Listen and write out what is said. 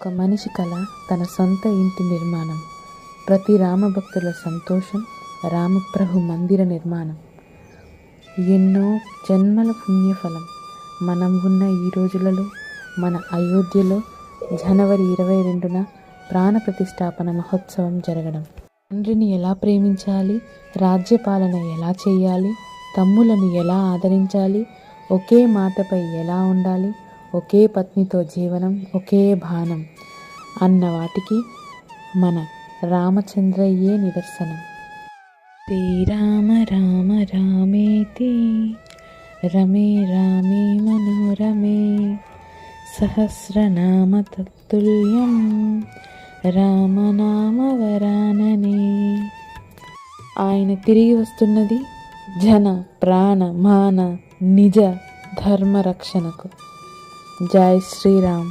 ఒక మనిషి కల తన సొంత ఇంటి నిర్మాణం. ప్రతి రామభక్తుల సంతోషం రామప్రభు మందిర నిర్మాణం. ఎన్నో జన్మల పుణ్యఫలం. మనం ఉన్న ఈ రోజులలో మన అయోధ్యలో జనవరి 22న ప్రాణ ప్రతిష్టాపన మహోత్సవం జరగడం. తండ్రిని ఎలా ప్రేమించాలి, రాజ్యపాలన ఎలా చేయాలి, తమ్ములను ఎలా ఆదరించాలి, ఒకే మాటపై ఎలా ఉండాలి, ఒకే పత్నితో జీవనం, ఒకే బాణం అన్న వాటికి మన రామచంద్రయ్యే నిదర్శనం. శ్రీరామ రామ రామేతి రమే రామే మనోరమే సహస్రనామ తత్తుల్యం రామనామ వరాననే. ఆయన తిరిగి వస్తున్నది జన ప్రాణ మాన నిజ ధర్మ రక్షణకు. జై శ్రీరామ్.